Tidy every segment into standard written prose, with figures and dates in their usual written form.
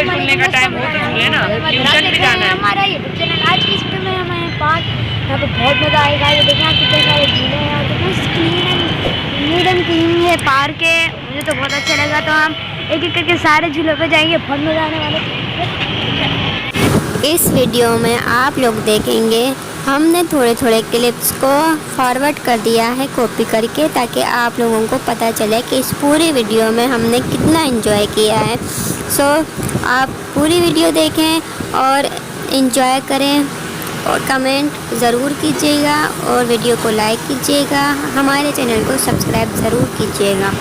फिर झूलने का टाइम हो तो झूले ना, ट्यूशन भी जाना है। हमारा यूट्यूब चैनल आज की इस वीडियो में हमें पार्क यहाँ पे बहुत मज़ा आएगा। ये देखिए यहाँ कितने सारे झूले हैं और कितना clean and neat and clean है पार्क है। मुझे तो बहुत अच्छा लगा। तो हम एक एक करके सारे झूलों पे जाएंगे, बहुत मज़ा आने वाला है। इस वीडियो में आप लोग देखेंगे हमने थोड़े थोड़े क्लिप्स को फॉरवर्ड कर दिया है कॉपी करके, ताकि आप लोगों को पता चले कि इस पूरी वीडियो में हमने कितना एंजॉय किया है। सो आप पूरी वीडियो देखें और एंजॉय करें और कमेंट ज़रूर कीजिएगा और वीडियो को लाइक कीजिएगा, हमारे चैनल को सब्सक्राइब ज़रूर कीजिएगा।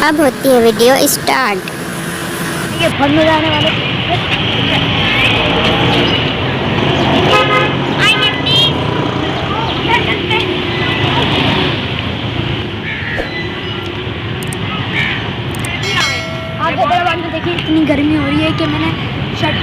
अब होती है वीडियो स्टार्ट। ये बहुत मज़ा आने वाला है। आगे दरवाजे में देखिए इतनी गर्मी हो रही है कि मैंने शर्ट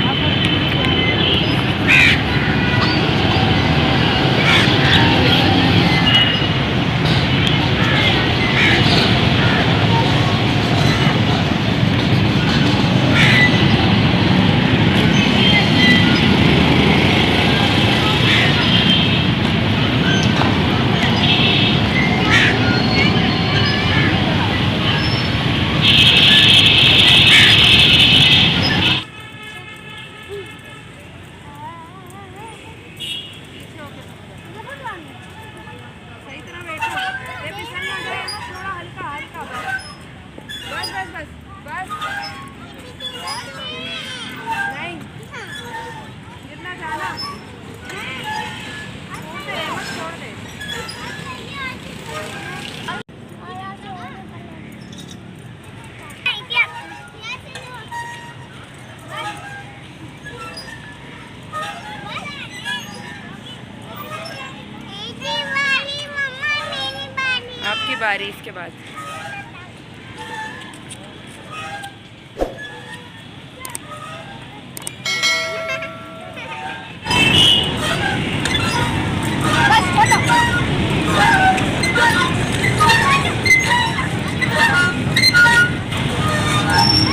आपकी बारी इसके बाद।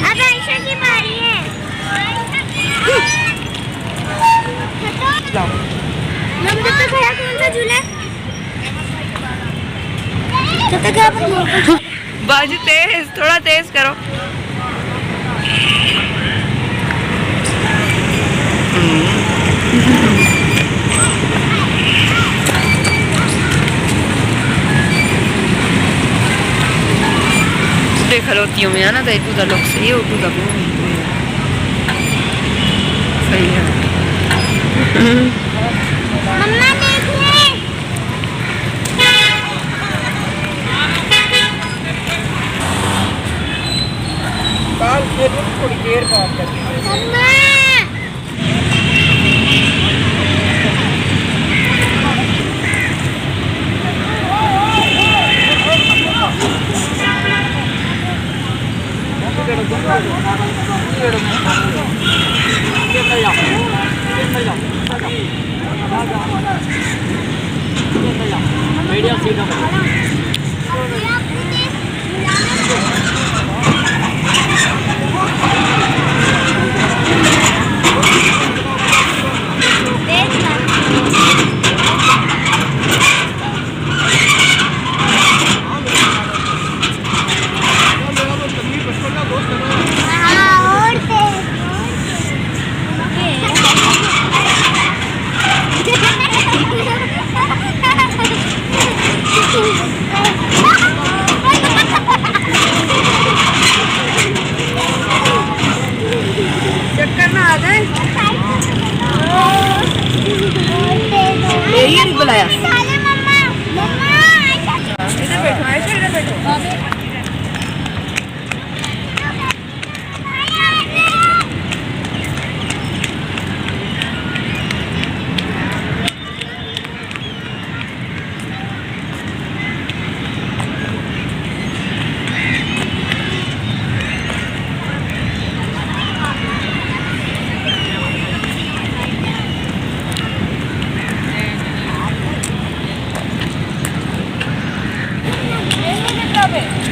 अब आयशा की बारी है। हम जब तक खड़ा कौन सा झूला जब तक आप बाजू तेज, थोड़ा तेज करो। देख लो तीयों में आना तो तू लोग सही हो, तू सही है। मम्मा देखिए बाल थोड़ी देर बाद करके। चक्कर में आ गए, यही नहीं बुलाया। इधर बैठो, ऐसे इधर बैठो। कहाँ पे?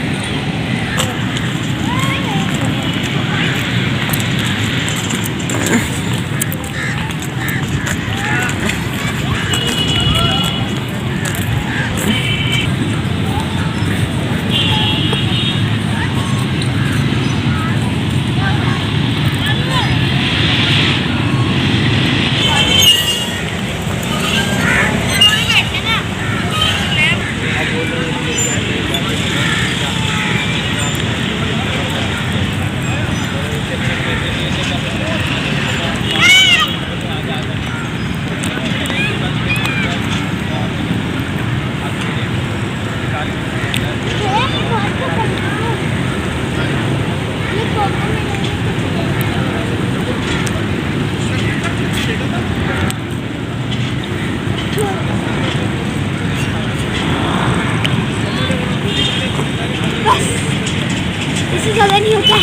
इससे ज़्यादा नहीं होता।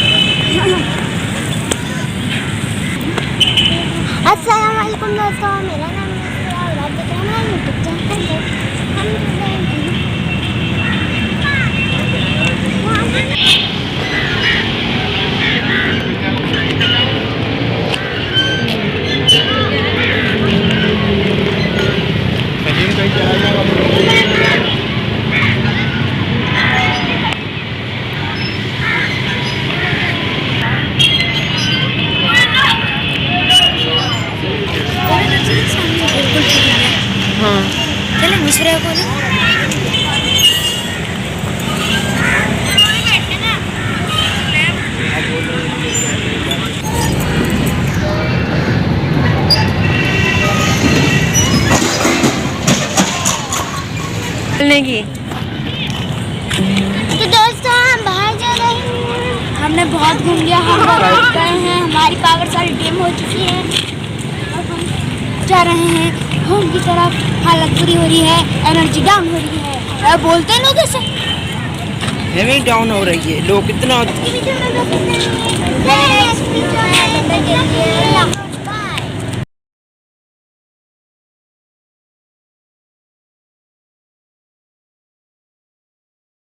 अस्सलाम वालेकुम दोस्तों, मेरा नाम है और आप देख रहे हैं यूट्यूब चैनल पे। हाँ चले मुशरे को ना चलने की। तो दोस्तों हम बाहर जा रहे हैं। हमने बहुत घूम लिया, हम बहुत गए हैं, हमारी पावर सारी डिम हो चुकी है। अब हम जा रहे हैं होम की तरफ। हालत बुरी हो रही है, एनर्जी डाउन हो रही है। अब बोलते हैं लोग ऐसे हेवी डाउन हो रही है, लोग कितना